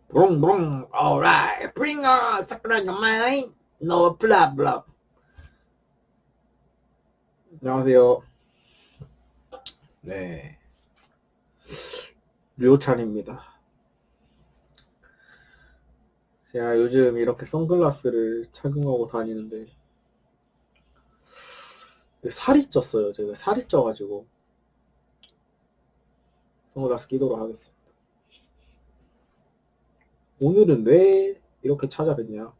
브롱브롱 alright bring on sakura mai no problem. 안녕하세요. 네, 류찬입니다. 제가 요즘 이렇게 선글라스를 착용하고 다니는데 살이 쪘어요. 제가 살이 쪄가지고 선글라스 끼도록 하겠습니다. 오늘은 왜 이렇게 찾아뵀냐?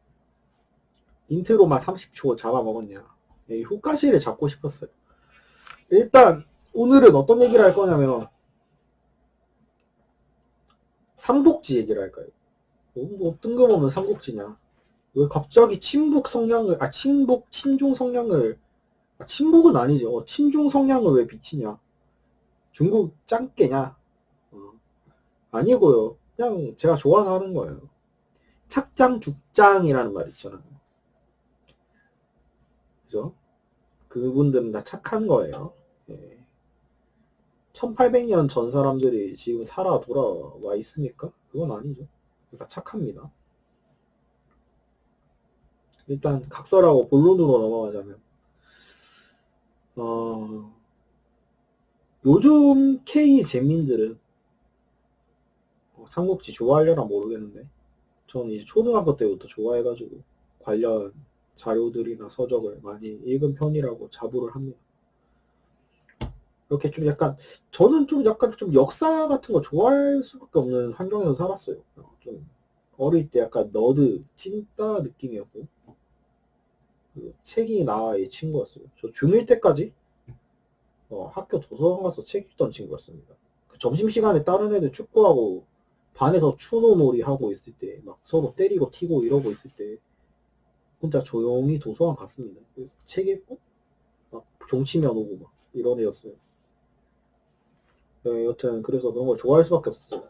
인트로만 30초 잡아먹었냐? 이 후가시를 잡고 싶었어요. 일단 오늘은 어떤 얘기를 할 거냐면 삼국지 얘기를 할까요? 뭐 뜬금없는 삼국지냐? 왜 갑자기 친북 성향을 친중 성향을 친북은 아니죠. 친중 성향을 왜 비치냐? 중국 짱깨냐? 아니고요. 그냥 제가 좋아서 하는 거예요. 착장죽장이라는 말 있잖아요. 그죠? 그분들은 다 착한 거예요. 예. 1800년 전 사람들이 지금 살아 돌아와 있습니까? 그건 아니죠. 다 착합니다. 일단 각설하고 본론으로 넘어가자면 요즘 K 재민들은 삼국지 좋아하려나 모르겠는데 저는 이제 초등학교 때부터 좋아해가지고 관련 자료들이나 서적을 많이 읽은 편이라고 자부를 합니다. 이렇게 좀 약간 저는 좀 약간 좀 역사 같은 거 좋아할 수밖에 없는 환경에서 살았어요. 좀 어릴 때 약간 너드 찐따 느낌이었고 그 책이 나의 친구였어요. 저 중1 때까지 학교 도서관 가서 책 읽던 친구였습니다. 그 점심시간에 다른 애들 축구하고 반에서 추노놀이 하고 있을 때 막 서로 때리고 튀고 이러고 있을 때 혼자 조용히 도서관 갔습니다. 책 읽고 막 종치면 오고 막 이런 애였어요. 네, 여튼 그래서 그런 걸 좋아할 수밖에 없었어요.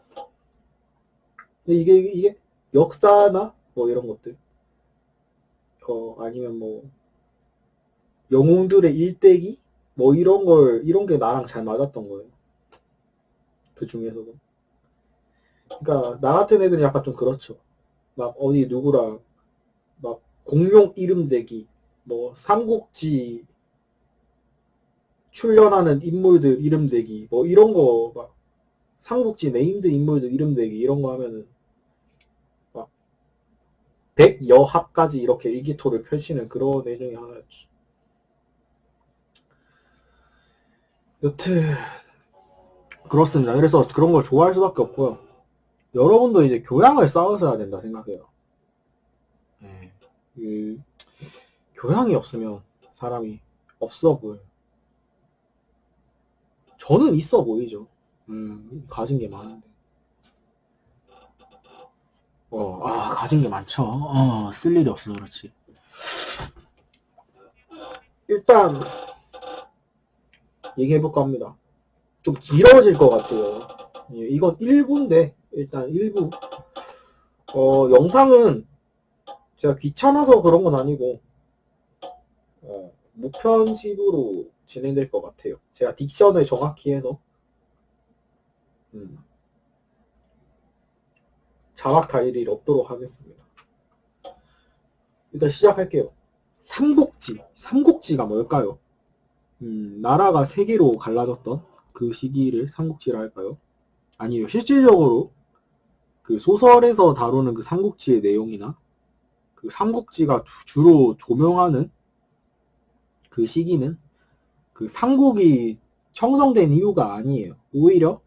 근데 이게 역사나 뭐 이런 것들 아니면 뭐 영웅들의 일대기 뭐 이런 게 나랑 잘 맞았던 거예요. 그 중에서도. 그러니까 나 같은 애들은 약간 좀 그렇죠. 막 어디 누구랑 막 공룡 이름 대기, 뭐 삼국지 출연하는 인물들 이름 대기, 뭐 이런 거 막 삼국지 네임드 인물들 이름 대기 이런 거 하면은 막 백여합까지 이렇게 일기토를 펼치는 그런 애 중에 하나였죠. 여튼 그렇습니다. 그래서 그런 걸 좋아할 수밖에 없고요. 여러분도 이제 교양을 쌓으셔야 된다 생각해요. 네. 그 교양이 없으면 사람이 없어 보여요. 저는 있어 보이죠. 가진 게 많은데. 가진 게 많죠. 쓸 일이 없어 그렇지. 일단 얘기해볼까 합니다. 좀 길어질 것 같아요. 예, 이건 1부인데 일단 1부. 영상은 제가 귀찮아서 그런 건 아니고 무편집으로 진행될 것 같아요. 제가 딕션을 정확히 해서 자막 달 일이 없도록 하겠습니다. 일단 시작할게요. 삼국지가 뭘까요? 나라가 세 개로 갈라졌던 그 시기를 삼국지라 할까요? 아니요, 실질적으로 그 소설에서 다루는 그 삼국지의 내용이나 그 삼국지가 주로 조명하는 그 시기는 그 삼국이 형성된 이유가 아니에요. 오히려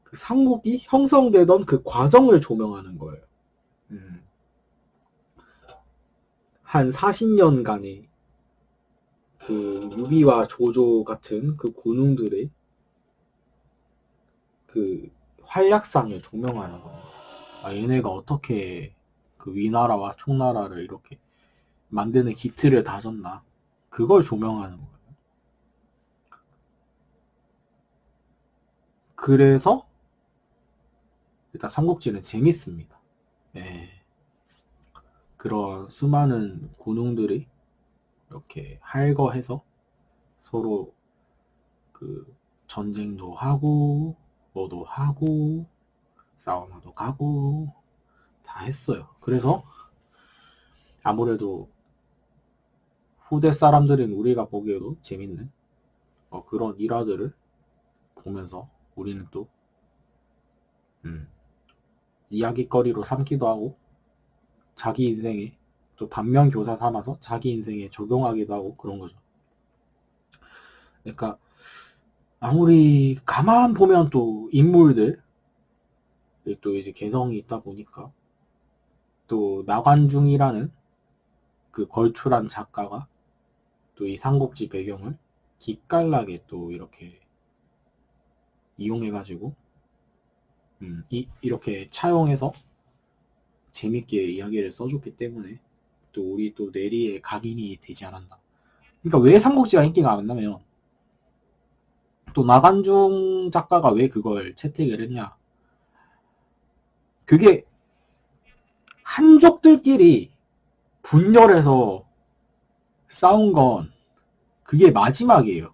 그 삼국이 형성되던 그 과정을 조명하는 거예요. 한 40년간의 그 유비와 조조 같은 그 군웅들의 그 활약상을 조명하는 거예요. 얘네가 어떻게 그 위나라와 총나라를 이렇게 만드는 기틀을 다졌나. 그걸 조명하는 거예요. 그래서 일단 삼국지는 재밌습니다. 예. 그런 수많은 군웅들이 이렇게 할거해서 서로 그 전쟁도 하고 뭐도 하고 사우나도 가고 다 했어요. 그래서 아무래도 후대 사람들은 우리가 보기에도 재밌는 그런 일화들을 보면서 우리는 또 이야기거리로 삼기도 하고 자기 인생에 또 반면교사 삼아서 자기 인생에 적용하기도 하고 그런 거죠. 그러니까 아무리 가만 보면 또 인물들 또 이제 개성이 있다 보니까 또 나관중이라는 그 걸출한 작가가 또 이 삼국지 배경을 기깔나게 또 이렇게 이용해가지고 이렇게 차용해서 재밌게 이야기를 써줬기 때문에 또 우리 또 내리에 각인이 되지 않았나. 그러니까 왜 삼국지가 인기가 많냐면 또 나관중 작가가 왜 그걸 채택을 했냐. 그게 한족들끼리 분열해서 싸운 건 그게 마지막이에요.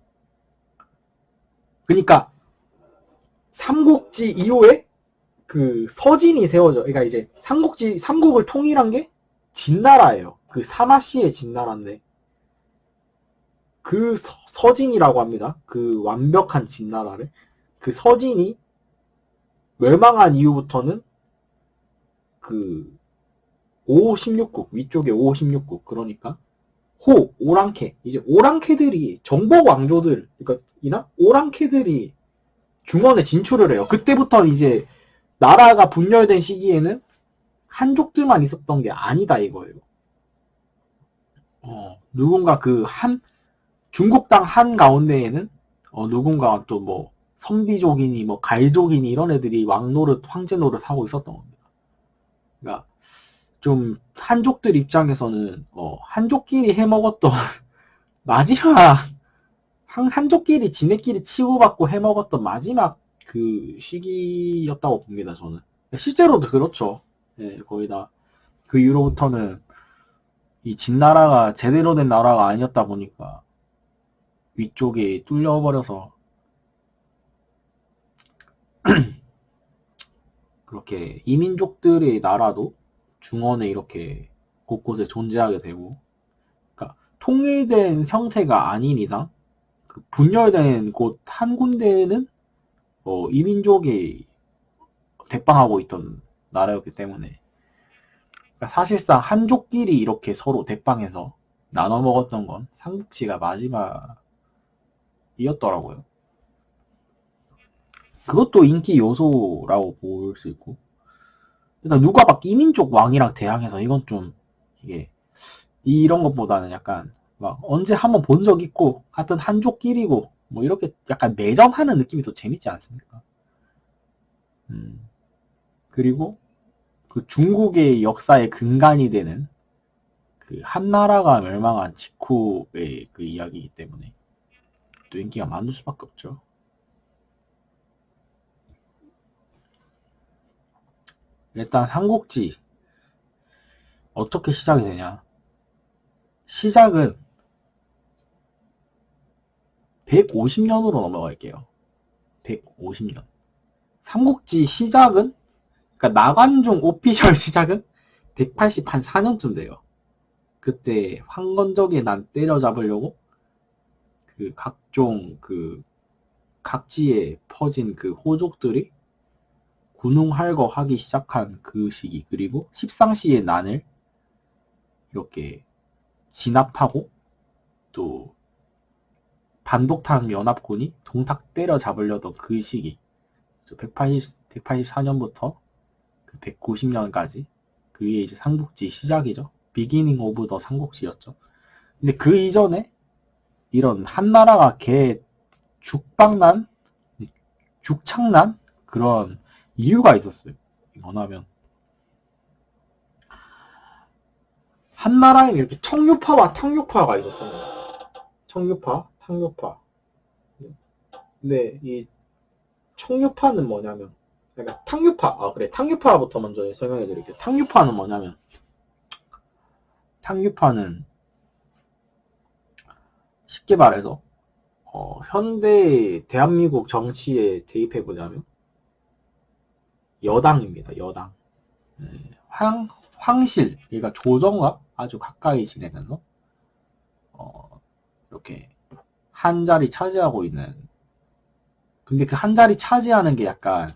그러니까 삼국지 이후에 그 서진이 세워져. 그러니까 이제 삼국을 통일한 게 진나라예요. 그 사마시의 진나라인데 그 서진이라고 합니다. 그 완벽한 진나라를. 그 서진이 멸망한 이후부터는 그 5, 16국 위쪽에 5, 16국 그러니까 오랑캐 이제 오랑캐들이 정복 왕조들 그러니까 오랑캐들이 중원에 진출을 해요. 그때부터 이제 나라가 분열된 시기에는 한족들만 있었던 게 아니다 이거예요. 누군가 그 중국 땅 한 가운데에는 누군가 또 뭐 선비족이니 뭐 갈족이니 이런 애들이 왕노릇 황제 노릇 하고 있었던 겁니다. 그러니까 좀 한족들 입장에서는 한족끼리 해먹었던 마지막 한족끼리 지네끼리 치고받고 해먹었던 마지막 그 시기였다고 봅니다. 저는 실제로도 그렇죠. 네, 거의 다 그 이후로부터는 이 진나라가 제대로 된 나라가 아니었다 보니까 위쪽에 뚫려버려서 그렇게 이민족들의 나라도 중원에 이렇게 곳곳에 존재하게 되고, 그러니까 통일된 형태가 아닌 이상 그 분열된 곳 한 군데는 이민족이 대빵하고 있던 나라였기 때문에 그러니까 사실상 한족끼리 이렇게 서로 대빵해서 나눠 먹었던 건 삼국지가 마지막이었더라고요. 그것도 인기 요소라고 볼 수 있고, 그러니까 누가 막 이민족 왕이랑 대항해서 이건 좀 이게 이런 것보다는 약간 막 언제 한번 본 적 있고 같은 한족끼리고 뭐 이렇게 약간 내전하는 느낌이 더 재밌지 않습니까? 그리고 그 중국의 역사의 근간이 되는 그 한나라가 멸망한 직후의 그 이야기이기 때문에 또 인기가 많을 수밖에 없죠. 일단 삼국지 어떻게 시작이 되냐. 시작은 150년으로 넘어갈게요. 150년. 삼국지 시작은 그러니까 나관중 오피셜 시작은 184년쯤 돼요. 그때 황건적의 난 때려잡으려고 그 각종 그 각지에 퍼진 그 호족들이 군웅할거 하기 시작한 그 시기, 그리고 십상시의 난을 이렇게 진압하고 또 반독탄 연합군이 동탁 때려잡으려던 그 시기, 184년부터 190년까지 그게 이제 삼국지 시작이죠. 비기닝 오브 더 삼국지였죠. 근데 그 이전에 이런 한나라가 개 죽방난, 죽창난 그런 이유가 있었어요. 뭐냐면 한나라에 이렇게 청유파와 탕유파가 있었습니다. 청유파, 탕유파. 근데 이 청유파는 뭐냐면, 그러니까 탕유파, 그래, 탕유파부터 먼저 설명해 드릴게요. 탕유파는 뭐냐면, 탕유파는 쉽게 말해서 현대 대한민국 정치에 대입해 보자면 여당입니다. 여당. 황실, 그러니까 조정과 아주 가까이 지내면서 이렇게 한 자리 차지하고 있는. 근데 그 한 자리 차지하는 게 약간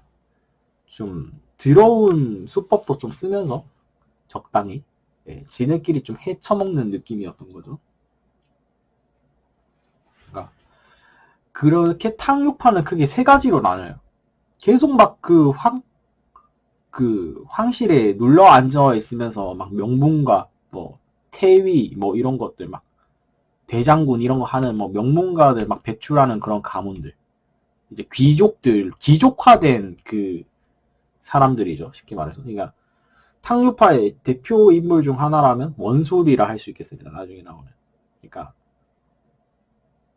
좀 더러운 수법도 좀 쓰면서 적당히 지네끼리 좀 헤쳐먹는 느낌이었던 거죠. 그러니까 그렇게 탕육파는 크게 세 가지로 나눠요. 계속 막 그 황실에 눌러 앉아 있으면서 막 명문가, 뭐 태위, 뭐 이런 것들, 막 대장군 이런 거 하는 뭐 명문가들 막 배출하는 그런 가문들, 이제 귀족들, 귀족화된 그 사람들이죠, 쉽게 말해서. 그러니까 탕류파의 대표 인물 중 하나라면 원술이라 할 수 있겠습니다, 나중에 나오면. 그러니까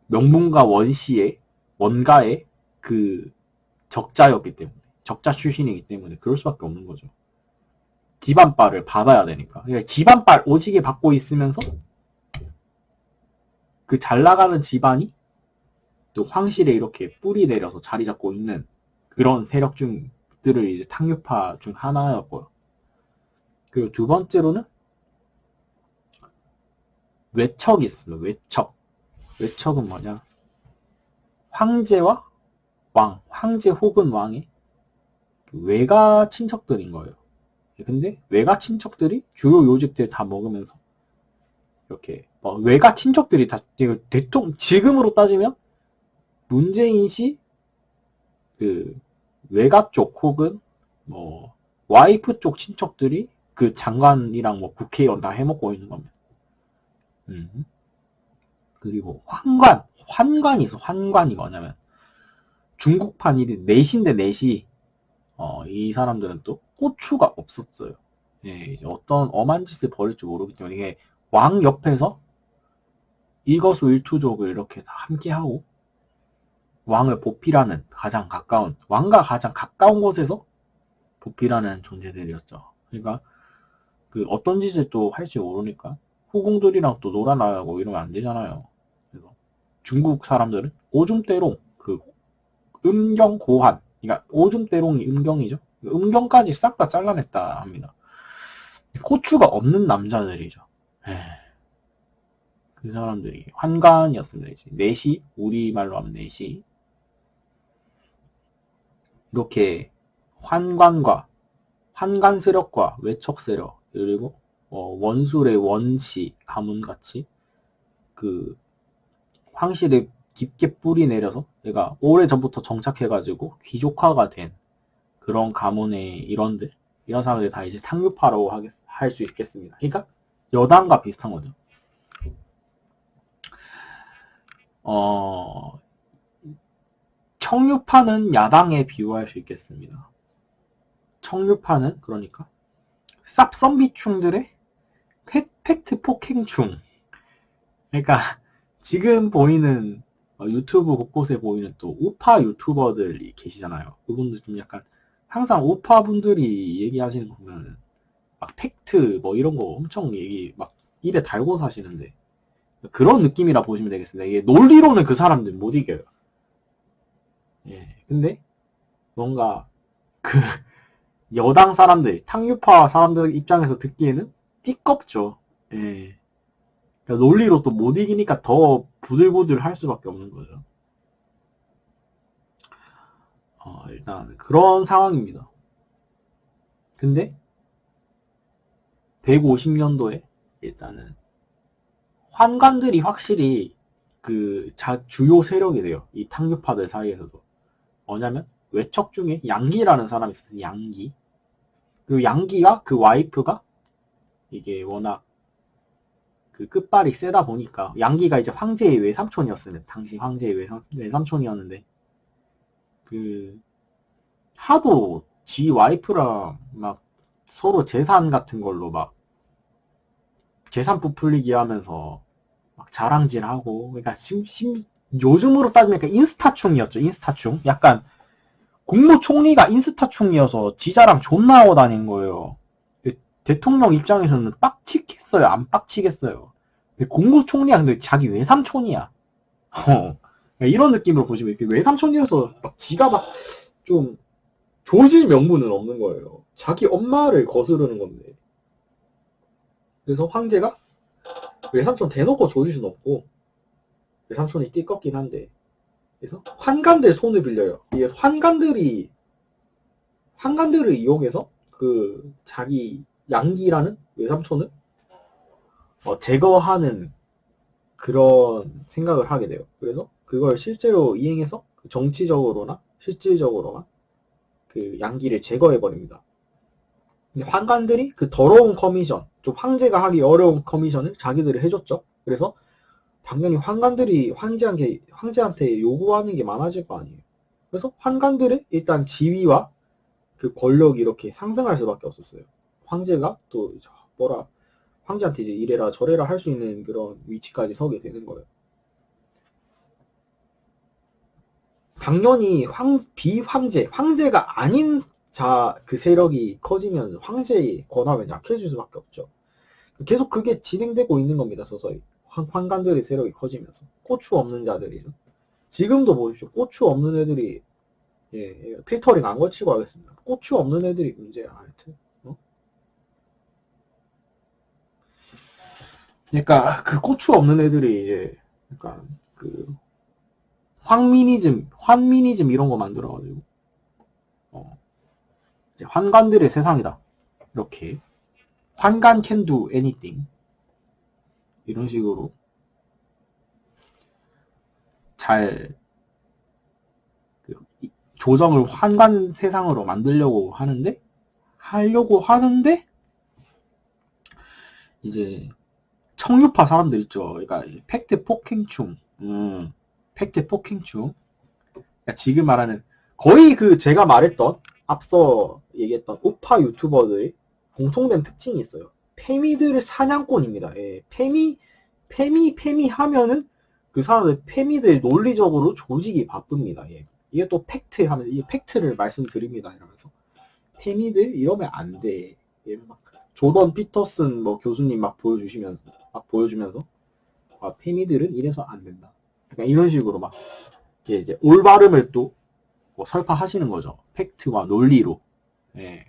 명문가 원씨의 원가의 그 적자였기 때문에, 적자 출신이기 때문에 그럴 수밖에 없는 거죠. 집안빨을 받아야 되니까. 그러니까 집안빨 오지게 받고 있으면서 그 잘 나가는 집안이 또 황실에 이렇게 뿌리 내려서 자리 잡고 있는 그런 세력 중들을 이제 탕류파 중 하나였고요. 그리고 두 번째로는 외척이 있습니다. 외척. 외척은 뭐냐? 황제와 왕, 황제 혹은 왕의 그 외가 친척들인 거예요. 근데 외가 친척들이 주요 요직들 다 먹으면서 이렇게 외가 친척들이 다 지금으로 따지면 문재인 씨 그 외가 쪽 혹은 뭐 와이프 쪽 친척들이 그 장관이랑 뭐 국회의원 다 해먹고 있는 겁니다. 그리고 환관이 있어. 환관이 뭐냐면 중국판 일이 넷인데 넷이 이 사람들은 또 고추가 없었어요. 예, 이제 어떤 엄한 짓을 벌일지 모르기 때문에 이게 왕 옆에서 일거수일투족을 이렇게 다 함께 하고 왕을 보필하는 가장 가까운 왕과 가장 가까운 곳에서 보필하는 존재들이었죠. 그러니까 그 어떤 짓을 또 할지 모르니까 후궁들이랑 또 놀아나가고 이러면 안 되잖아요. 그래서 중국 사람들은 오줌대롱 그 음경고한, 그러니까 오줌대롱이 음경이죠. 음경까지 싹 다 잘라냈다 합니다. 고추가 없는 남자들이죠. 그 사람들이 환관이었습니다. 이제 넷이, 우리말로 하면 넷이 이렇게 환관과 환관 세력과 외척 세력, 그리고 원술의 원시 가문같이 그 황실에 깊게 뿌리 내려서 얘가 오래전부터 정착해가지고 귀족화가 된 그런 가문의 일원들, 이런 사람들이 다 이제 탕류파라고 할 수 있겠습니다. 그러니까 여당과 비슷한 거죠. 청류파는 야당에 비유할 수 있겠습니다. 청류파는 그러니까 쌉선비충들의 팩트 폭행충. 그러니까 지금 보이는 유튜브 곳곳에 보이는 또 우파 유튜버들이 계시잖아요. 그분들 좀 약간 항상 우파 분들이 얘기하시는 거 보면 막 팩트 뭐 이런 거 엄청 얘기 막 입에 달고 사시는데 그런 느낌이라 보시면 되겠습니다. 이게 논리로는 그 사람들 못 이겨요. 예. 근데 뭔가 그 여당 사람들, 탕유파 사람들 입장에서 듣기에는 띠껍죠. 예. 그러니까 논리로 또 못 이기니까 더 부들부들 할 수밖에 없는 거죠. 일단 그런 상황입니다. 근데 150년도에 일단은 환관들이 확실히 그 주요 세력이 돼요. 이 탕유파들 사이에서도. 뭐냐면 외척 중에 양기라는 사람이 있었어요. 양기. 그리고 양기가 그 와이프가 이게 워낙 그 끝발이 세다 보니까 양기가 이제 황제의 외삼촌이었으면 당시 황제의 외삼촌이었는데 그 하도 지 와이프랑 막 서로 재산 같은 걸로 막 재산 부풀리기 하면서 막 자랑질하고 그러니까 요즘으로 따지면 인스타충이었죠. 인스타충. 약간 국무총리가 인스타충이어서 지자랑 존나 하고 다니는 거예요. 대통령 입장에서는 빡치겠어요? 안 빡치겠어요? 국무총리야. 근데 자기 외삼촌이야. 이런 느낌으로 보시면 외삼촌이어서 막 지가 막 좀 조질 명분은 없는 거예요. 자기 엄마를 거스르는 건데. 그래서 황제가 외삼촌 대놓고 조질 순 없고, 외삼촌이 띠껍긴 한데, 그래서 환관들 손을 빌려요. 이게 환관들을 이용해서 그 자기 양기라는 외삼촌을 제거하는 그런 생각을 하게 돼요. 그래서 그걸 실제로 이행해서 정치적으로나 실질적으로나 그 양기를 제거해 버립니다. 근데 환관들이 그 더러운 커미션, 좀 황제가 하기 어려운 커미션을 자기들이 해줬죠. 그래서 당연히 환관들이 황제한테 요구하는 게 많아질 거 아니에요. 그래서 환관들의 일단 지위와 그 권력이 이렇게 상승할 수밖에 없었어요. 황제가 또 황제한테 이제 이래라 저래라 할 수 있는 그런 위치까지 서게 되는 거예요. 당연히 황제가 아닌 그 세력이 커지면 황제의 권한은 약해질 수밖에 없죠. 계속 그게 진행되고 있는 겁니다, 서서히. 환관들의 세력이 커지면서. 고추 없는 자들이죠. 지금도 보십시오. 고추 없는 애들이, 필터링 안 걸치고 하겠습니다. 고추 없는 애들이 문제야, 하여튼. 그러니까 그 고추 없는 애들이 이제, 그러니까 그 환미니즘 이런 거 만들어가지고, 이제 환관들의 세상이다. 이렇게. 환관 can do anything. 이런 식으로 잘 조정을 환관 세상으로 만들려고 하는데 이제 청유파 사람들 있죠. 그러니까 팩트 폭행충. 그러니까 지금 말하는 거의 그 제가 말했던 앞서 얘기했던 우파 유튜버들의 공통된 특징이 있어요. 페미들 사냥꾼입니다. 예, 페미 하면은 그 사람들 페미들 논리적으로 조직이 바쁩니다. 예. 이게 또 팩트 하면 이 팩트를 말씀드립니다. 이러면서 페미들 이러면 안 돼. 예, 막 조던 피터슨 뭐 교수님 막 보여주면서 페미들은 이래서 안 된다. 그러니까 이런 식으로 막 이제 올바름을 또 뭐 설파하시는 거죠. 팩트와 논리로. 예.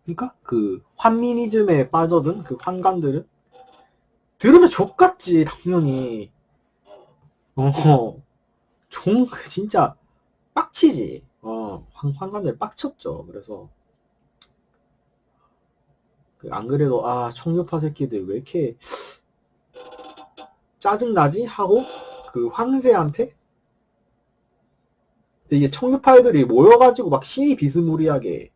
그러니까 그 환미니즘에 빠져든 그 환관들은 들으면 족같지 당연히. 진짜 빡치지. 환관들 빡쳤죠. 그래서 안 그래도 청교파 새끼들 왜 이렇게 짜증나지 하고 그 황제한테 이게 청교파 애들이 모여가지고 막 시위 비스무리하게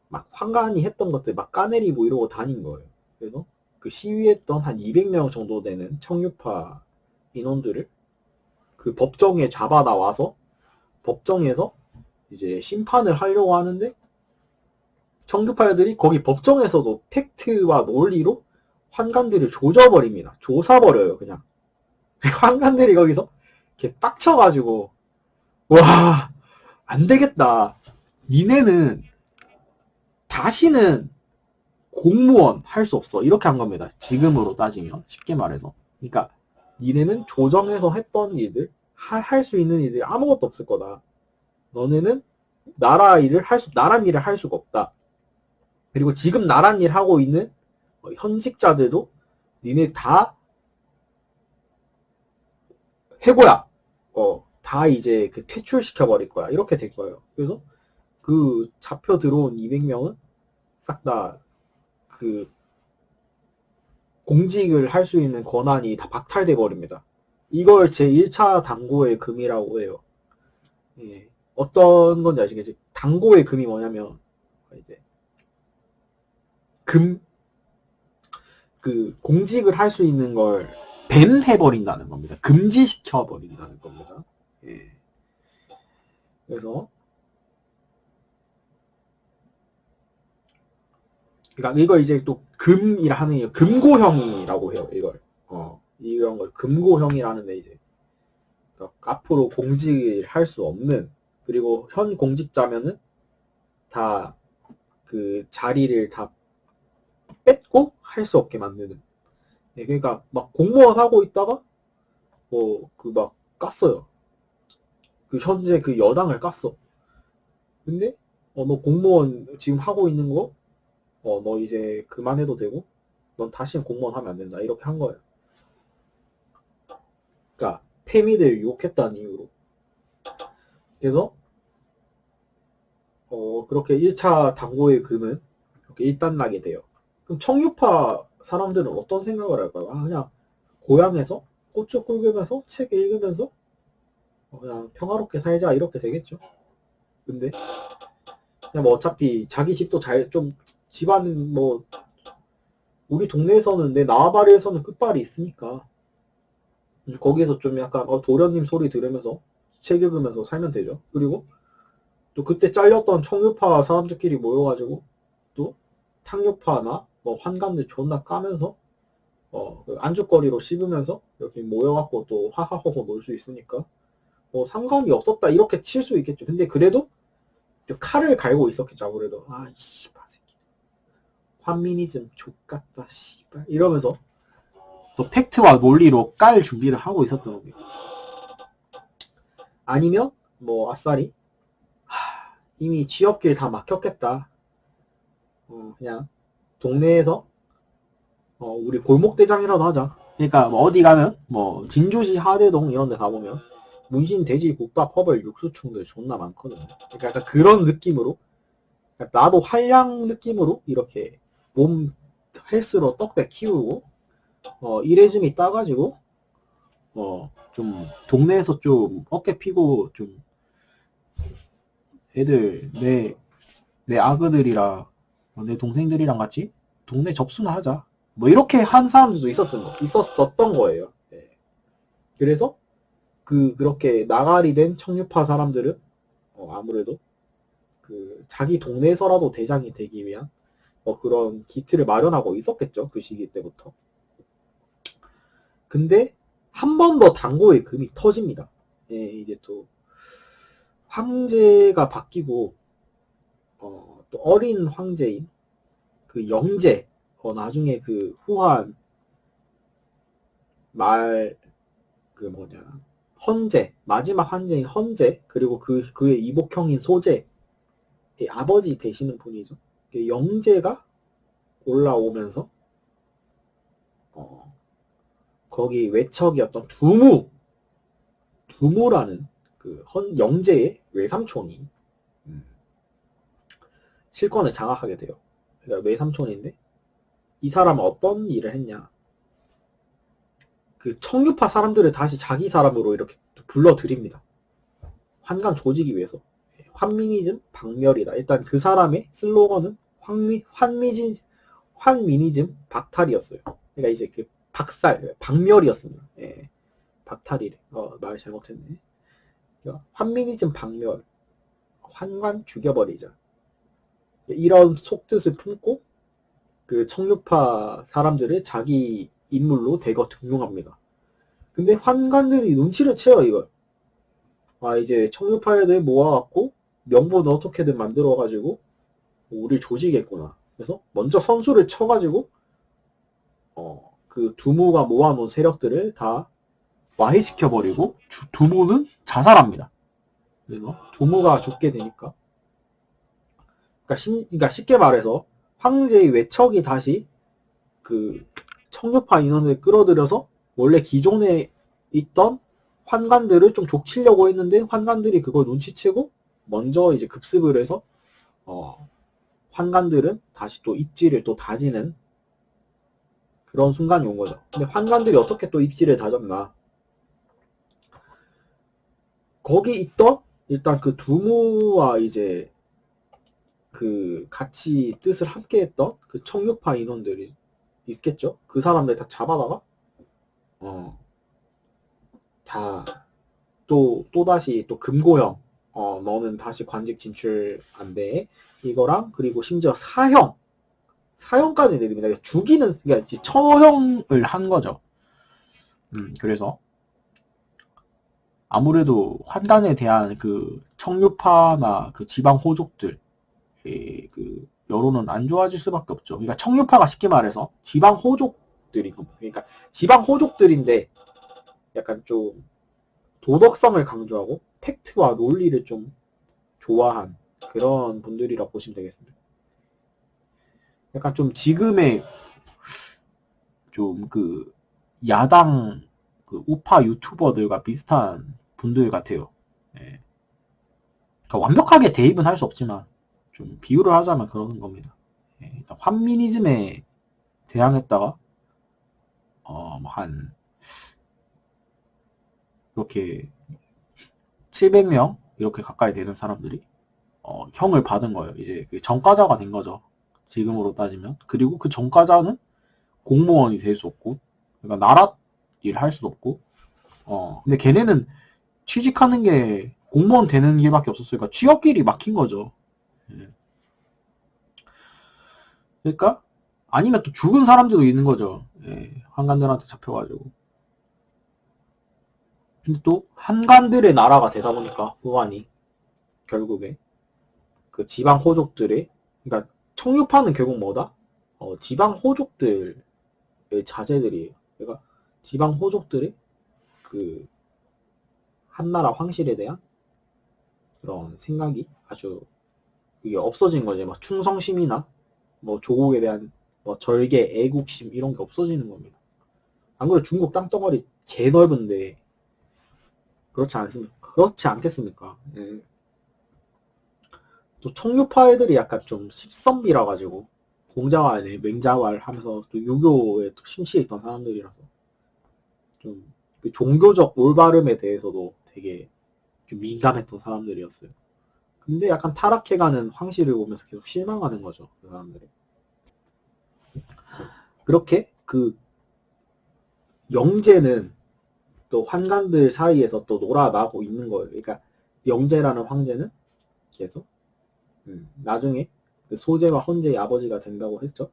막 황관이 했던 것들 막 까내리고 이러고 다닌 거예요. 그래서 그 시위했던 한 200명 정도 되는 청유파 인원들을 그 법정에 잡아 나와서 법정에서 이제 심판을 하려고 하는데 청주파 애들이 거기 법정에서도 팩트와 논리로 환관들을 조져버립니다. 조사버려요, 그냥. 환관들이 거기서 이렇게 빡쳐가지고 와, 안 되겠다. 니네는 다시는 공무원 할 수 없어. 이렇게 한 겁니다. 지금으로 따지면. 쉽게 말해서. 그러니까 니네는 조정에서 했던 일들, 할 수 있는 일들이 아무것도 없을 거다. 너네는 나란 일을 할 수가 없다. 그리고 지금 나란 일 하고 있는 현직자들도 니네 다 해고야. 다 이제 그 퇴출시켜버릴 거야. 이렇게 될 거예요. 그래서 그 잡혀 들어온 200명은 싹 다 그 공직을 할 수 있는 권한이 다 박탈돼 버립니다. 이걸 제1차 당고의 금이라고 해요. 예. 어떤 건지 아시겠지? 당고의 금이 뭐냐면 이제 그 공직을 할 수 있는 걸 밴해버린다는 겁니다. 금지시켜버린다는 겁니다. 예. 그래서 그러니까 이걸 이제 또 금이라 하는 게 금고형이라고 해요. 이런 걸 금고형이라는데 이제 그러니까 앞으로 공직을 할 수 없는 그리고 현 공직자면은 다 그 자리를 다 뺏고 할 수 없게 만드는. 예, 그러니까 막 공무원 하고 있다가 그 막 깠어요. 그 현재 그 여당을 깠어. 근데 너 공무원 지금 하고 있는 거, 너 이제 그만해도 되고, 넌 다시는 공무원 하면 안 된다. 이렇게 한 거예요. 그러니까 페미들 유혹했다는 이유로. 그래서 그렇게 1차 당고의 금은 이렇게 일단락이 돼요. 그럼 청유파 사람들은 어떤 생각을 할까요? 그냥 고향에서 고추 꿀으면서 책 읽으면서 그냥 평화롭게 살자 이렇게 되겠죠. 근데 그냥 뭐 어차피 자기 집도 좀 집안 뭐 우리 동네에서는 내縄바리에서는 끝발이 있으니까 거기에서 좀 약간 도련님 소리 들으면서 책 읽으면서 살면 되죠. 그리고 또 그때 잘렸던 청유파 사람들끼리 모여가지고 또 탕유파나 뭐 환관들 존나 까면서 그 안주거리로 씹으면서 이렇게 모여갖고 또 하하호호 놀 수 있으니까 뭐 상관이 없었다 이렇게 칠 수 있겠죠. 근데 그래도 칼을 갈고 있었겠죠. 아무래도 씨발 새끼들 환미니즘 족같다 씨발 이러면서 또 팩트와 논리로 깔 준비를 하고 있었던 거고요. 아니면 뭐 아싸리 이미 취업길 다 막혔겠다. 그냥 동네에서 우리 골목대장이라도 하자. 그러니까 뭐 어디 가면 뭐 진주시 하대동 이런 데 가보면 문신 돼지 국밥 허벌 육수충들 존나 많거든요. 그러니까 약간 그런 느낌으로 그러니까 나도 한량 느낌으로 이렇게 몸 헬스로 떡대 키우고 이레즈미 따가지고 좀 동네에서 좀 어깨 피고 좀 애들 내 아그들이랑 내 동생들이랑 같이 동네 접수나 하자. 뭐 이렇게 한 사람들도 있었던 거예요. 네. 그래서 그렇게 나가리 된 청유파 사람들은 아무래도 자기 동네에서라도 대장이 되기 위한 그런 기틀을 마련하고 있었겠죠. 그 시기 때부터. 근데 한 번 더 당고의 금이 터집니다. 예, 이제 또 황제가 바뀌고 또 어린 황제인 그 영제 나중에 그 후한 헌제 마지막 황제인 헌제 그리고 그의 이복형인 소제 아버지 되시는 분이죠. 영제가 올라오면서 거기 외척이었던 두무라는 그 영제의 외삼촌이 실권을 장악하게 돼요. 그러니까 외삼촌인데 이 사람은 어떤 일을 했냐? 그 청유파 사람들을 다시 자기 사람으로 이렇게 불러들입니다. 환관 조지기 위해서. 환미니즘 박멸이다. 일단 그 사람의 슬로건은 환미니즘 박탈이었어요. 그러니까 이제 그 박멸이었습니다. 예, 박탈이래. 말 잘못했네. 환미니즘 박멸, 환관 죽여버리자. 이런 속뜻을 품고 그 청유파 사람들을 자기 인물로 대거 등용합니다. 근데 환관들이 눈치를 채요 이걸. 이제 청유파 애들 모아갖고 명분 어떻게든 만들어가지고 우리 조지겠구나. 그래서 먼저 선수를 쳐가지고 그 두무가 모아놓은 세력들을 다 와해시켜버리고 두무는 자살합니다. 그래서 두무가 죽게 되니까 그러니까 쉽게 말해서 황제의 외척이 다시 그 청유파 인원을 끌어들여서 원래 기존에 있던 환관들을 좀 족치려고 했는데 환관들이 그걸 눈치채고 먼저 이제 급습을 해서 환관들은 다시 또 입지를 또 다지는 그런 순간이 온 거죠. 근데 환관들이 어떻게 또 입지를 다졌나? 거기 있던 일단 그 두무와 이제 그 같이 뜻을 함께했던 그 청유파 인원들이 있겠죠. 그 사람들 다 잡아다가 다 또다시 또 금고형 너는 다시 관직 진출 안 돼. 이거랑 그리고 심지어 사형까지 내립니다. 그러니까 처형을 한 거죠. 그래서 아무래도 환관에 대한 그 청유파나 그 지방 호족들 그 여론은 안 좋아질 수밖에 없죠. 그러니까 청유파가 쉽게 말해서 지방 호족들이고, 그러니까 지방 호족들인데 약간 좀 도덕성을 강조하고 팩트와 논리를 좀 좋아한 그런 분들이라 보시면 되겠습니다. 약간 좀 지금의 좀 그 야당 그 우파 유튜버들과 비슷한 분들 같아요. 예. 그러니까 완벽하게 대입은 할 수 없지만 좀 비유를 하자면 그런 겁니다. 예. 일단 환미니즘에 대항했다가 한 이렇게 700명 이렇게 가까이 되는 사람들이 형을 받은 거예요. 이제 그 전과자가 된 거죠. 지금으로 따지면. 그리고 그 전과자는 공무원이 될 수 없고, 그러니까 나라 일 할 수도 없고, 근데 걔네는 취직하는 게 공무원 되는 길밖에 없었으니까 취업길이 막힌 거죠. 예. 그러니까 아니면 또 죽은 사람들도 있는 거죠. 예. 한간들한테 잡혀가지고. 근데 또 한간들의 나라가 되다 보니까 후한이 결국에 그 지방 호족들의, 그러니까 청류파는 결국 뭐다? 지방 호족들의 자제들이에요. 그러니까 지방 호족들의 그 한나라 황실에 대한 그런 생각이 아주 이게 없어진 거죠. 막 충성심이나 뭐 조국에 대한 뭐 절개, 애국심 이런 게 없어지는 겁니다. 안 그래도 중국 땅덩어리 개 넓은데 그렇지 않습니까? 그렇지 않겠습니까? 예. 또 청류파 애들이 약간 좀 십선비라 가지고 공자와의 맹자왈 하면서 또 유교에 또 심취해 있던 사람들이라서 좀그 종교적 올바름에 대해서도 되게 좀 민감했던 사람들이었어요. 근데 약간 타락해가는 황실을 보면서 계속 실망하는 거죠, 그 사람들이. 그렇게 그 영제는 또 환관들 사이에서 또 놀아나고 있는 거예요. 그러니까 영제라는 황제는 계속 나중에 그 소제와 헌제의 아버지가 된다고 했죠.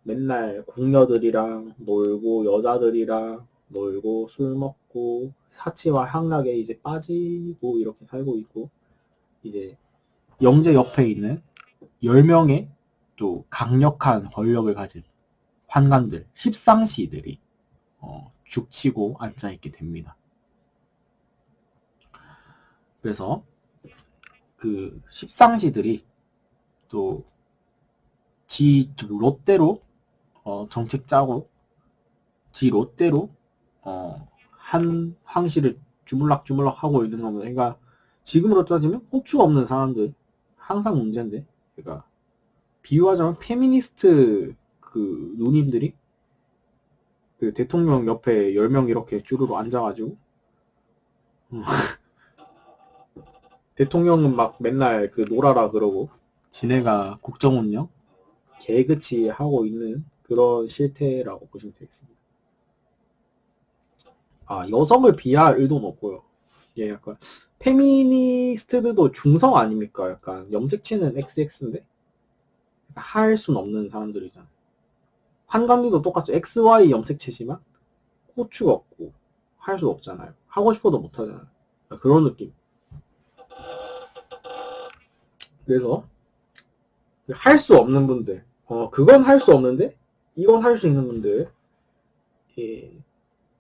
맨날 궁녀들이랑 놀고 여자들이랑 놀고 술 먹고 사치와 향락에 이제 빠지고 이렇게 살고 있고, 이제 영제 옆에 있는 10명의 또 강력한 권력을 가진 환관들, 십상시들이 죽치고 앉아있게 됩니다. 그래서 그 십상시들이 또 지 롯데로 정책 짜고 지 롯데로 한 황실을 주물락주물락 하고 있는 겁니다. 그러니까 지금으로 따지면 호추 없는 사람들 항상 문제인데, 그러니까 비유하자면 페미니스트 그 누님들이 그 대통령 옆에 10명 이렇게 쭈루루 앉아가지고 대통령은 막 맨날 그 놀아라 그러고 지네가 국정운영 개그치 하고 있는 그런 실태라고 보시면 되겠습니다. 여성을 비하할 의도는 없고요. 예, 약간 페미니스트들도 중성 아닙니까? 약간 염색체는 XX인데 할 순 없는 사람들이잖아요. 한강리도 똑같죠. XY 염색체지만 호추가 없고 할 수 없잖아요. 하고 싶어도 못 하잖아요. 그런 느낌. 그래서 할 수 없는 분들, 그건 할 수 없는데 이건 할 수 있는 분들, 예,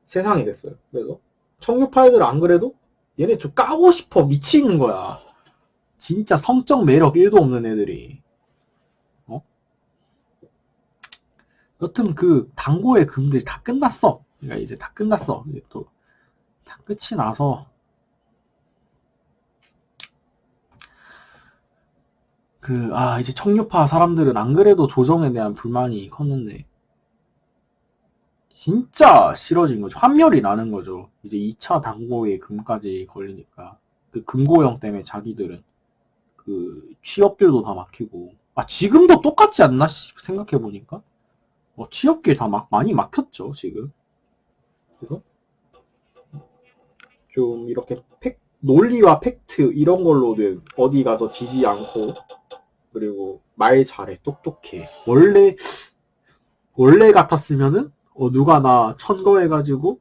세상이 됐어요. 그래서 청류파애들 안 그래도 얘네 좀 까고 싶어 미치는 거야. 진짜 성적 매력 1도 없는 애들이. 여튼 그 당고의 금들이 다 끝났어. 그러니까 이제 다 끝났어. 이제 또 다 끝이 나서 이제 청류파 사람들은 안 그래도 조정에 대한 불만이 컸는데 진짜 싫어진 거죠. 환멸이 나는 거죠. 이제 2차 당고의 금까지 걸리니까 그 금고형 때문에 자기들은 그 취업길도 다 막히고, 지금도 똑같지 않나 생각해 보니까 취업길 다 많이 막혔죠 지금. 그래서 좀 이렇게 논리와 팩트 이런 걸로는 어디 가서 지지 않고, 그리고 말 잘해, 똑똑해. 원래 같았으면은 누가 나 천거해가지고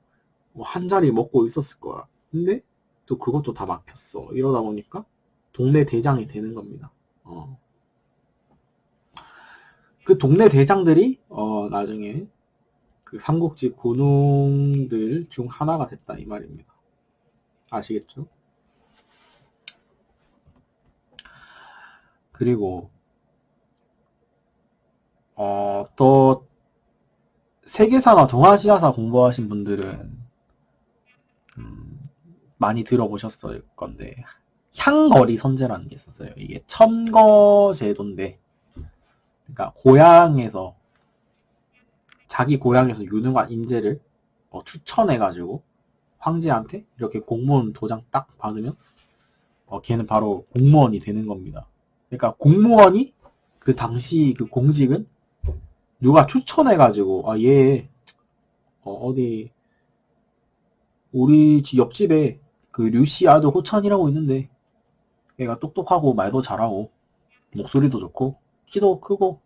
한 자리 먹고 있었을 거야. 근데 또 그것도 다 막혔어. 이러다 보니까 동네 대장이 되는 겁니다. 그 동네 대장들이 나중에 그 삼국지 군웅들 중 하나가 됐다 이 말입니다. 아시겠죠? 그리고 또 세계사나 동아시아사 공부하신 분들은 많이 들어보셨을 건데 향거리 선제라는 게 있었어요. 이게 천거 제도인데, 그러니까 고향에서 자기 고향에서 유능한 인재를 추천해가지고 황제한테 이렇게 공무원 도장 딱 받으면 걔는 바로 공무원이 되는 겁니다. 그러니까 공무원이 그 당시 그 공직은 누가 추천해가지고 얘 어디 우리 옆집에 그 류씨 아들 호찬이라고 있는데 얘가 똑똑하고 말도 잘하고 목소리도 좋고 키도 크고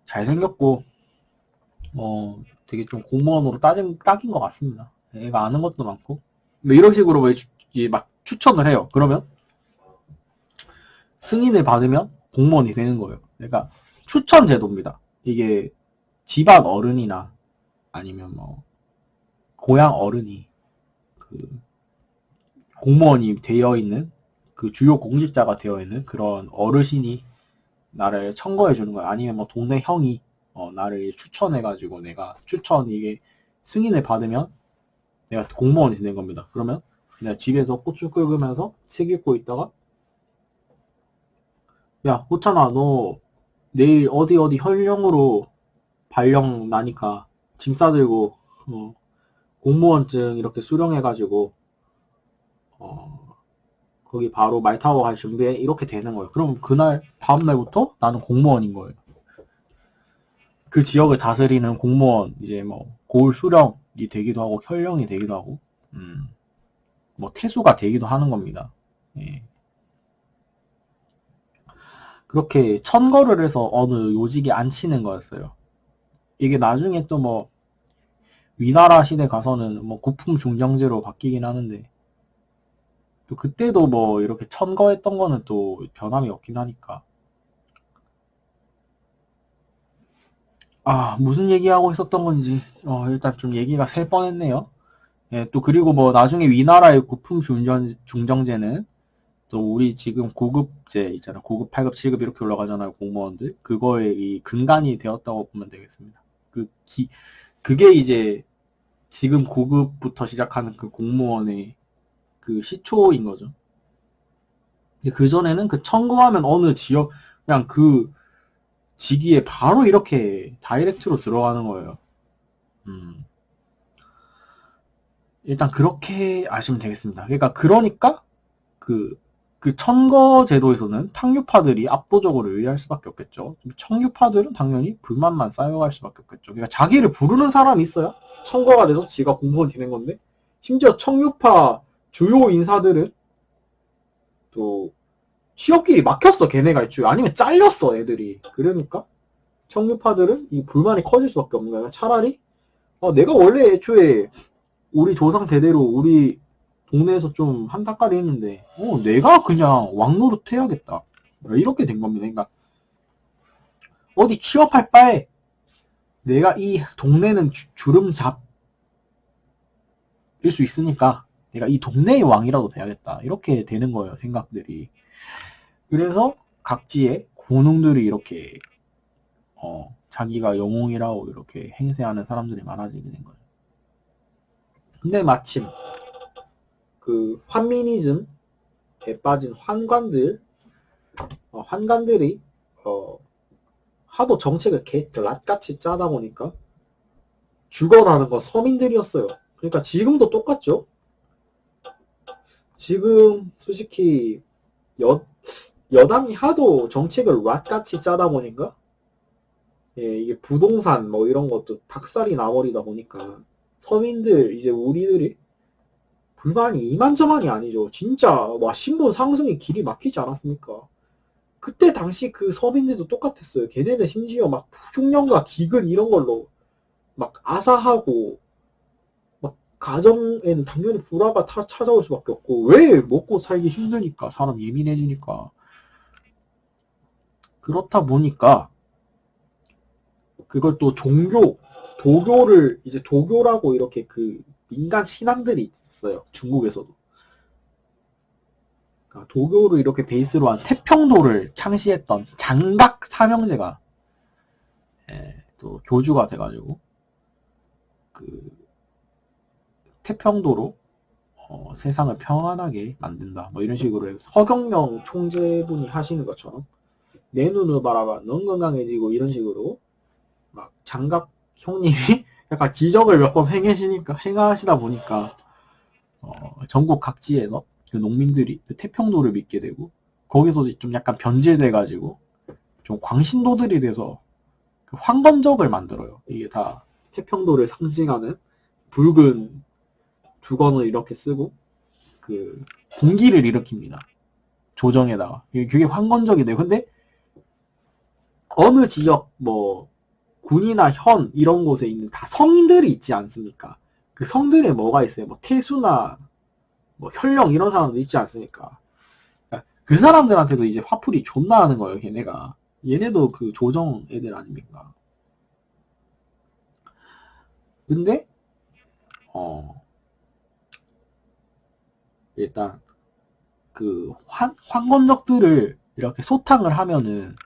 잘생겼고 되게 좀 공무원으로 딱인 것 같습니다. 얘가 아는 것도 많고 뭐 이런 식으로 막 추천을 해요. 그러면 승인을 받으면 공무원이 되는 거예요. 그러니까 추천 제도입니다. 이게 집안 어른이나 아니면 뭐 고향 어른이 그 공무원이 되어 있는 그 주요 공직자가 되어 있는 그런 어르신이 나를 청거해 주는 거야. 아니면 뭐 동네 형이 나를 추천해가지고 내가 이게 승인을 받으면 내가 공무원이 되는 겁니다. 그러면 내가 집에서 꽃을 끓으면서 책 읽고 있다가 야 호찬아 너 내일 어디 현령으로 발령 나니까 짐 싸들고 공무원증 이렇게 수령해가지고 거기 바로 말타워 갈 준비해 이렇게 되는 거예요. 그럼 그날 다음날부터 나는 공무원인 거예요. 그 지역을 다스리는 공무원 이제 뭐 고을 수령이 되기도 하고 현령이 되기도 하고 뭐 태수가 되기도 하는 겁니다. 예. 그렇게 천거를 해서 어느 요직에 앉히는 거였어요. 이게 나중에 또 뭐 위나라 시대 가서는 뭐 구품 중정제로 바뀌긴 하는데 또 그때도 뭐 이렇게 천거했던 거는 또 변함이 없긴 하니까. 무슨 얘기하고 있었던 건지 일단 좀 얘기가 셀 뻔했네요. 예, 또 그리고 뭐 나중에 위나라의 구품 중정제는 또 우리 지금 9급제 있잖아. 9급, 8급, 7급 이렇게 올라가잖아요. 공무원들. 그거의 이 근간이 되었다고 보면 되겠습니다. 그게 이제 지금 9급부터 시작하는 그 공무원의 그 시초인 거죠. 그전에는 그 청구하면 어느 지역, 그냥 그 직위에 바로 이렇게 다이렉트로 들어가는 거예요. 일단 그렇게 아시면 되겠습니다. 그러니까 그 천거 제도에서는 탕류파들이 압도적으로 유리할 수밖에 없겠죠. 청류파들은 당연히 불만만 쌓여갈 수밖에 없겠죠. 그러니까 자기를 부르는 사람이 있어야 청거가 돼서 지가 공무원이 되는 건데, 심지어 청류파 주요 인사들은 또 취업길이 막혔어. 걔네가 애초에. 아니면 잘렸어 애들이. 그러니까 청류파들은 이 불만이 커질 수밖에 없는 거야. 차라리 내가 원래 애초에 우리 조상 대대로 우리 동네에서 좀 한타까리 했는데 내가 그냥 왕노릇 해야겠다. 이렇게 된 겁니다. 그러니까 어디 취업할 바에 내가 이 동네는 주름잡일 수 있으니까 내가 이 동네의 왕이라도 돼야겠다. 이렇게 되는 거예요. 생각들이. 그래서 각지의 고능들이 이렇게 자기가 영웅이라고 이렇게 행세하는 사람들이 많아지게 된 거예요. 근데 마침 그 환미니즘에 빠진 환관들이 하도 정책을 랏같이 짜다 보니까 죽어나는 건 서민들이었어요. 그러니까 지금도 똑같죠. 지금 솔직히 여당이 하도 정책을 랏같이 짜다 보니까 이게 부동산 뭐 이런 것도 박살이 나버리다 보니까 서민들 이제 우리들이 불만이 이만저만이 아니죠. 진짜 와 신분 상승의 길이 막히지 않았습니까? 그때 당시 그 서민들도 똑같았어요. 걔네는 심지어 막 부중령과 기근 이런 걸로 막 아사하고 막 가정에는 당연히 불화가 찾아올 수밖에 없고, 왜 먹고 살기 힘드니까, 사람 예민해지니까. 그렇다 보니까 그걸 또 도교를 이제 도교라고 이렇게 그 민간 신앙들이 있어요. 중국에서도. 그러니까 도교를 이렇게 베이스로 한 태평도를 창시했던 장각 삼형제가 또 교주가 돼가지고 그 태평도로 세상을 평안하게 만든다. 뭐 이런 식으로 해서 허경영 총재분이 하시는 것처럼 내 눈을 바라봐 넌 건강해지고 이런 식으로 막 장각 형님이 약간 기적을 몇 번 행하시다 보니까 전국 각지에서 그 농민들이 그 태평도를 믿게 되고 거기서 좀 약간 변질돼가지고 좀 광신도들이 돼서 그 황건적을 만들어요. 이게 다 태평도를 상징하는 붉은 두건을 이렇게 쓰고 그 분기를 일으킵니다. 조정에다가 그게 황건적이 돼요. 근데 어느 지역 뭐 군이나 현 이런 곳에 있는 다 성들이 있지 않습니까? 그 성들에 뭐가 있어요? 뭐 태수나 뭐 현령 이런 사람도 있지 않습니까? 그러니까 그 사람들한테도 이제 화풀이 존나 하는 거예요. 걔네가 얘네도 그 조정 애들 아닙니까? 근데 일단 그 황건적들을 이렇게 소탕을 하면은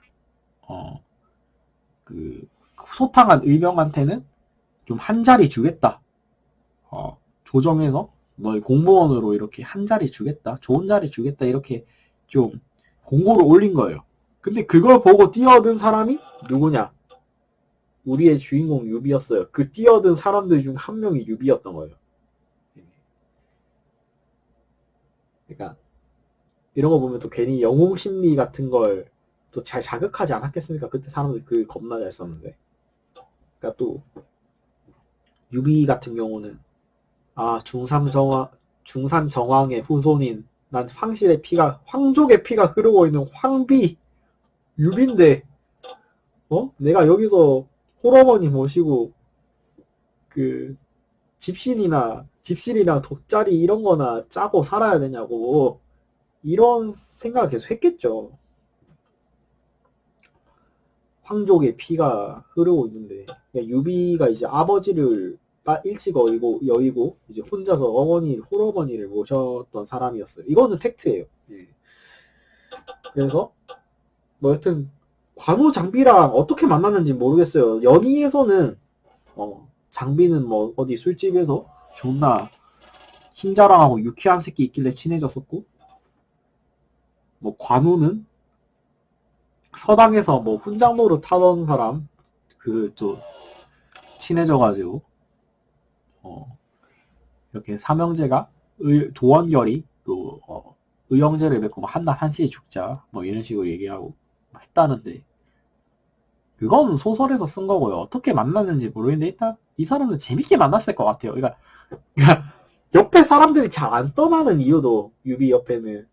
그 소탕한 의병한테는 좀 한 자리 주겠다. 조정에서 너희 공무원으로 이렇게 한 자리 주겠다. 좋은 자리 주겠다. 이렇게 좀 공고를 올린 거예요. 근데 그걸 보고 뛰어든 사람이 누구냐? 우리의 주인공 유비였어요. 그 뛰어든 사람들 중 한 명이 유비였던 거예요. 그러니까 이런 거 보면 또 괜히 영웅 심리 같은 걸 또 잘 자극하지 않았겠습니까? 그때 사람들 그 겁나 잘 썼는데. 그러니까 또 유비 같은 경우는 중산 정왕의 후손인 난 황족의 피가 흐르고 있는 황비 유비인데 내가 여기서 홀어머니 모시고 그 집신이랑 돗자리 이런 거나 짜고 살아야 되냐고 이런 생각을 계속 했겠죠. 황족의 피가 흐르고 있는데 유비가 이제 아버지를 일찍 여의고 이제 혼자서 홀어머니를 모셨던 사람이었어요. 이거는 팩트예요. 그래서 뭐 여튼 관우 장비랑 어떻게 만났는지 모르겠어요. 여기에서는 장비는 뭐 어디 술집에서 존나 흰자랑하고 유쾌한 새끼 있길래 친해졌었고 뭐 관우는 서당에서 뭐 훈장로를 타던 사람 그 또 친해져가지고 이렇게 삼형제가 도원결이 또 의형제를 맺고 뭐 한날 한시에 죽자 뭐 이런 식으로 얘기하고 했다는데 그건 소설에서 쓴 거고요. 어떻게 만났는지 모르겠는데 일단 이 사람은 재밌게 만났을 것 같아요. 그러니까 옆에 사람들이 잘 안 떠나는 이유도 유비 옆에는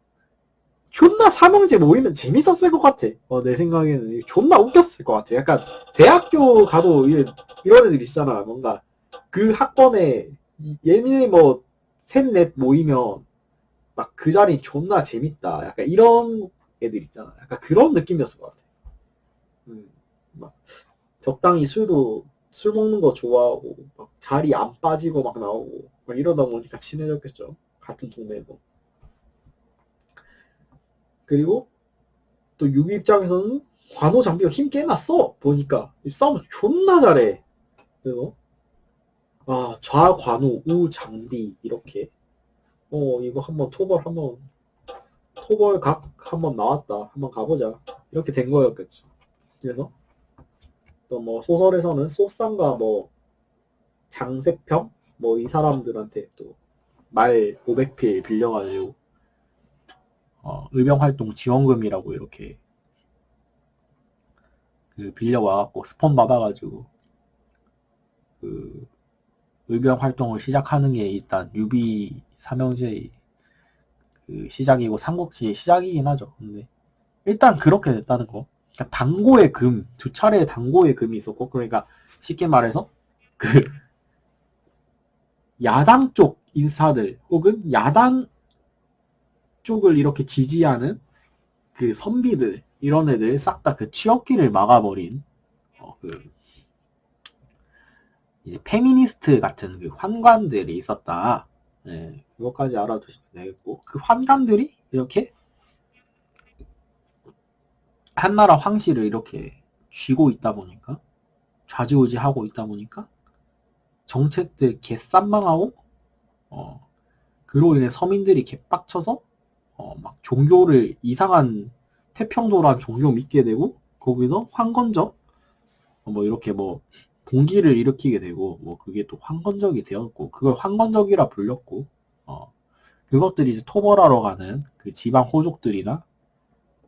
존나 삼형제 모이면 재밌었을 것 같아. 내 생각에는 존나 웃겼을 것 같아. 약간 대학교 가도 이런 애들 있잖아. 뭔가 그 학번에 얘네 뭐 셋넷 모이면 막 그 자리 존나 재밌다. 약간 이런 애들 있잖아. 약간 그런 느낌이었을 것 같아. 막 적당히 술 먹는 거 좋아하고 막 자리 안 빠지고 막 나오고 막 이러다 보니까 친해졌겠죠. 같은 동네에서. 그리고 또 유비 입장에서는 관우 장비가 힘 꽤 났어. 보니까 싸움 존나 잘해. 그래서 좌관우 우장비 이렇게 이거 토벌각 한번 나왔다. 한번 가보자. 이렇게 된 거였겠죠. 그래서 또 뭐 소설에서는 소쌍과 뭐 장세평 뭐 이 사람들한테 또 말 500필 빌려가지고 의병활동 지원금이라고 이렇게 그 빌려와갖고 스폰 받아가지고 그 의병활동을 시작하는 게 일단 유비 삼형제의 그 시작이고 삼국지의 시작이긴 하죠. 근데 일단 그렇게 됐다는 거. 그러니까 당고의 금, 두 차례의 당고의 금이 있었고, 그러니까 쉽게 말해서 그 야당 쪽 인사들 혹은 야당 쪽을 이렇게 지지하는 그 선비들 이런 애들 싹 다 그 취업길을 막아버린 그 이제 페미니스트 같은 그 환관들이 있었다. 네, 그것까지 알아두시면 되겠고 그 환관들이 이렇게 한나라 황실을 이렇게 쥐고 있다 보니까, 좌지우지하고 있다 보니까, 정책들 개쌈망하고, 그로 인해 서민들이 개빡쳐서, 막 종교를 이상한 태평도란 종교 믿게 되고, 거기서 황건적, 뭐 이렇게 뭐, 봉기를 일으키게 되고, 뭐 그게 또 황건적이 되었고, 그걸 황건적이라 불렸고, 그것들이 이제 토벌하러 가는 그 지방 호족들이나,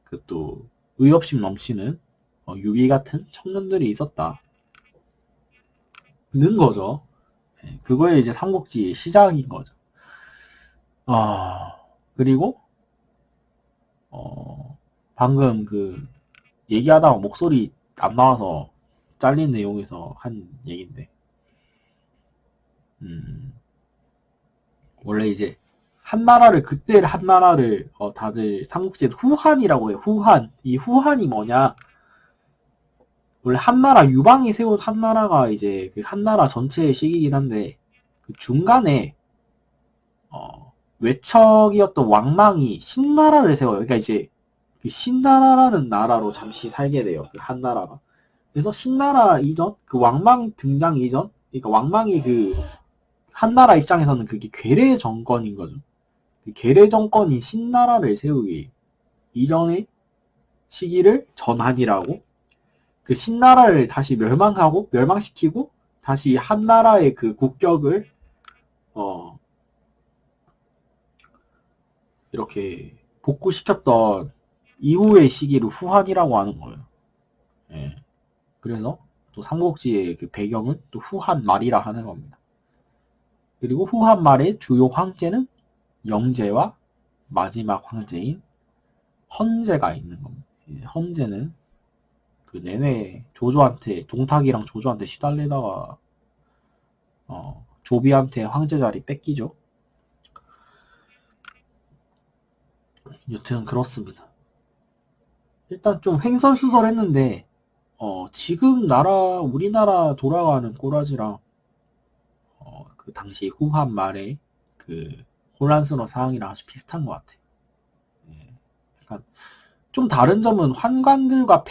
그 또 의협심 넘치는 유비 같은 청년들이 있었다는 거죠. 예, 그거에 이제 삼국지의 시작인 거죠. 그리고 방금 그 얘기하다가 목소리 안 나와서 잘린 내용에서 한 얘기인데, 원래 이제 한나라를, 그때 한나라를 다들 삼국지에 후한이라고 해요. 후한. 이 후한이 뭐냐? 원래 한나라, 유방이 세운 한나라가 이제 그 한나라 전체의 시기이긴 한데, 그 중간에 외척이었던 왕망이 신나라를 세워요. 그러니까 이제 그 신나라라는 나라로 잠시 살게 돼요. 그 한나라가. 그래서 신나라 이전, 그 왕망 등장 이전, 그러니까 왕망이 그 한나라 입장에서는 그게 괴뢰 정권인 거죠. 그 괴뢰 정권인 신나라를 세우기 이전의 시기를 전한이라고, 그 신나라를 다시 멸망시키고 다시 한나라의 그 국격을 이렇게 복구시켰던 이후의 시기를 후한이라고 하는 거예요. 예. 그래서 또 삼국지의 그 배경은 또 후한 말이라 하는 겁니다. 그리고 후한 말의 주요 황제는 영제와 마지막 황제인 헌제가 있는 겁니다. 헌제는 그 내내 조조한테, 동탁이랑 조조한테 시달리다가 조비한테 황제 자리 뺏기죠. 여튼 그렇습니다. 일단 좀 횡설수설했는데 지금 우리나라 돌아가는 꼬라지랑 그 당시 후한 말의 그 혼란스러운 상황이랑 아주 비슷한 것 같아요. 예. 약간 좀 다른 점은 환관들과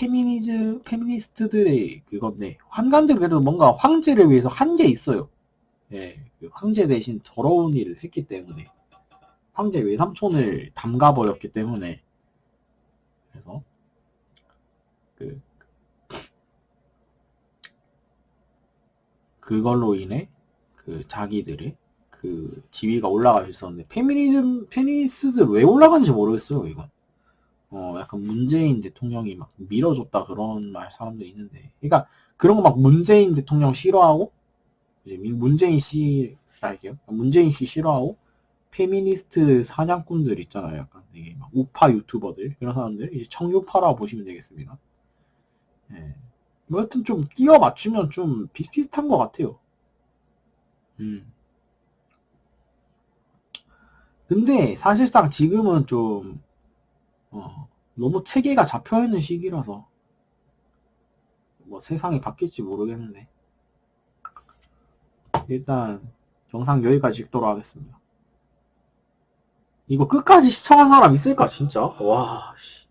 페미니스트들의 그건데, 환관들 그래도 뭔가 황제를 위해서 한 게 있어요. 예, 그 황제 대신 더러운 일을 했기 때문에, 황제 외삼촌을 담가버렸기 때문에, 그래서 그걸로 인해 그 자기들의 그 지위가 올라갈 수 있었는데, 페미니스트들 왜 올라가는지 모르겠어요, 이건. 약간 문재인 대통령이 막 밀어줬다 그런 말 사람들이 있는데, 그러니까 그런 거 막 문재인 대통령 싫어하고, 이제 문재인 씨 싫어하고, 페미니스트 사냥꾼들 있잖아요. 약간 되게 막 우파 유튜버들, 그런 사람들, 이제 청유파라고 보시면 되겠습니다. 예. 여하튼 좀 끼워 맞추면 좀 비슷비슷한 것 같아요. 근데 사실상 지금은 좀 너무 체계가 잡혀있는 시기라서 뭐 세상이 바뀔지 모르겠는데, 일단 영상 여기까지 찍도록 하겠습니다. 이거 끝까지 시청한 사람 있을까 진짜? 와 씨.